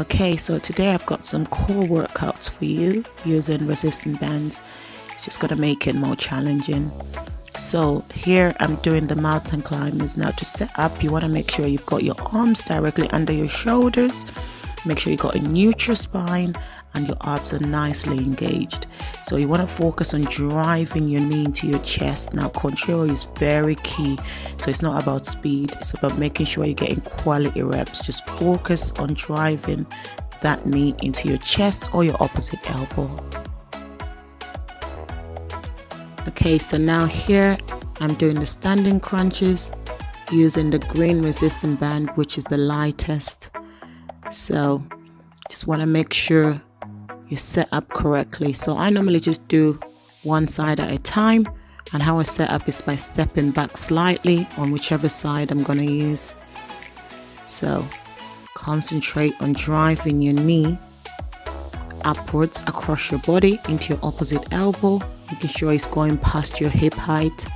Okay, so today I've got some core workouts for you using resistance bands. It's just going to make it more challenging. So here I'm doing the mountain climbers. Now to set up, you want to make sure you've got your arms directly under your shoulders. Make sure you got a neutral spine and your abs are nicely engaged. So you want to focus on driving your knee into your chest. Now control is very key. So it's not about speed, it's about making sure you're getting quality reps. Just focus on driving that knee into your chest or your opposite elbow. Okay, so now here I'm doing the standing crunches using the green resistance band, which is the lightest. So just want to make sure you're set up correctly. So I normally just do one side at a time, and how I set up is by stepping back slightly on whichever side I'm going to use. So concentrate on driving your knee upwards across your body into your opposite elbow, making sure it's going past your hip height.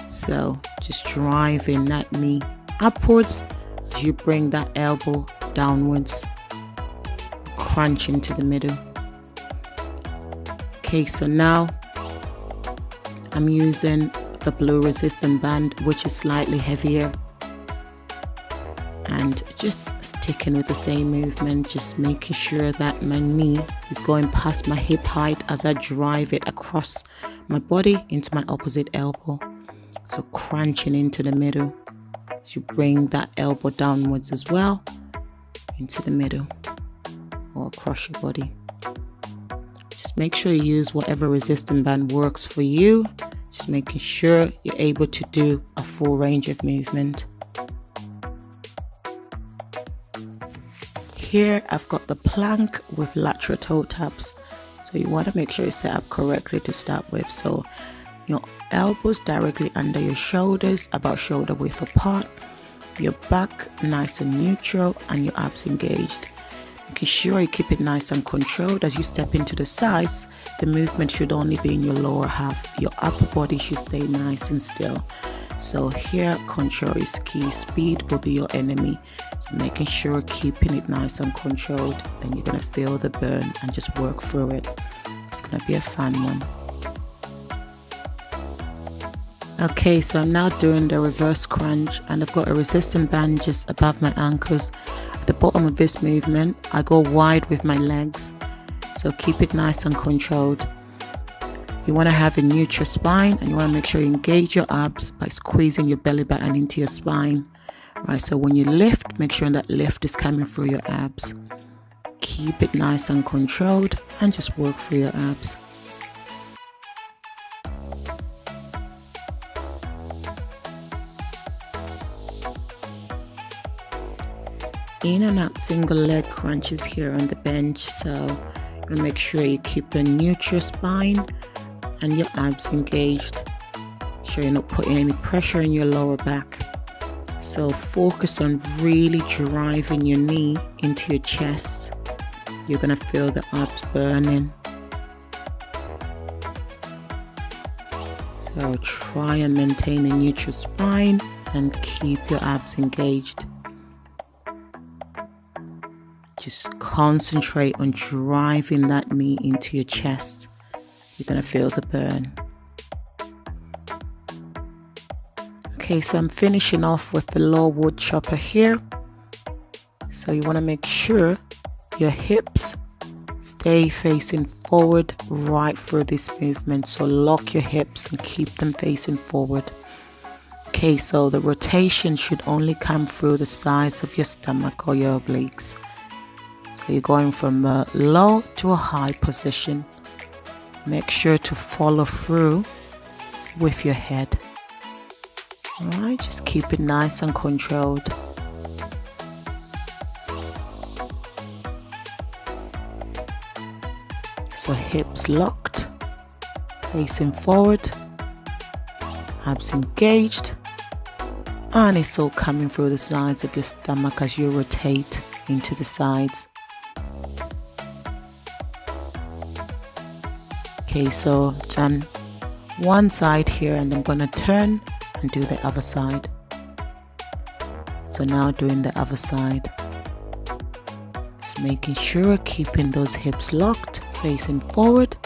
So just driving that knee upwards as you bring that elbow downwards, crunch into the middle. Okay, so now I'm using the blue resistance band, which is slightly heavier, and just sticking with the same movement, just making sure that my knee is going past my hip height as I drive it across my body into my opposite elbow. So crunching into the middle as you bring that elbow downwards as well into the middle or across your body. Just make sure you use whatever resistance band works for you, just making sure you're able to do a full range of movement. Here I've got the plank with lateral toe taps, so you want to make sure you set up correctly to start with. So your elbows directly under your shoulders, about shoulder width apart, your back nice and neutral, and your abs engaged. Making sure you keep it nice and controlled. As you step into the sides, the movement should only be in your lower half. Your upper body should stay nice and still. So here control is key. Speed will be your enemy. So making sure keeping it nice and controlled, then you're going to feel the burn and just work through it. It's going to be a fun one. Okay, so I'm now doing the reverse crunch, and I've got a resistance band just above my ankles. At the bottom of this movement, I go wide with my legs, so keep it nice and controlled. You want to have a neutral spine, and you want to make sure you engage your abs by squeezing your belly button into your spine. Right, so when you lift, make sure that lift is coming through your abs. Keep it nice and controlled and just work through your abs. In and out single leg crunches here on the bench, so you make sure you keep a neutral spine and your abs engaged. Sure you're not putting any pressure in your lower back. So focus on really driving your knee into your chest. You're gonna feel the abs burning. So try and maintain a neutral spine and keep your abs engaged. Just concentrate on driving that knee into your chest. You're going to feel the burn. Okay, so I'm finishing off with the low wood chopper here. So you want to make sure your hips stay facing forward right through this movement. So lock your hips and keep them facing forward. Okay, so the rotation should only come through the sides of your stomach or your obliques. So you're going from a low to a high position. Make sure to follow through with your head. Alright, just keep it nice and controlled. So hips locked, facing forward, abs engaged, and it's all coming through the sides of your stomach as you rotate into the sides. Okay, so done one side here, and I'm going to turn and do the other side. So now doing the other side. So making sure keeping those hips locked, facing forward.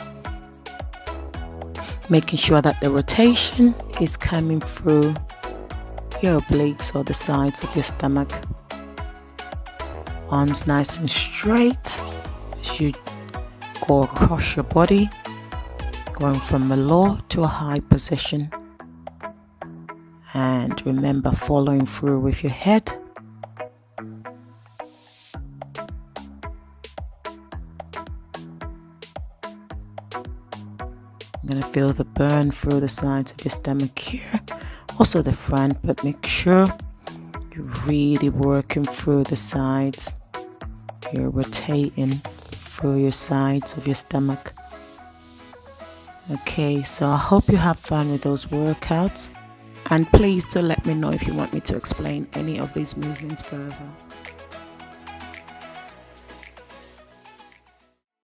Making sure that the rotation is coming through your obliques or the sides of your stomach. Arms nice and straight as you go across your body, going from a low to a high position. And remember, following through with your head. I'm going to feel the burn through the sides of your stomach here, also the front, but make sure you're really working through the sides. You're rotating through your sides of your stomach. Okay, so I hope you have fun with those workouts. And please do let me know if you want me to explain any of these movements further.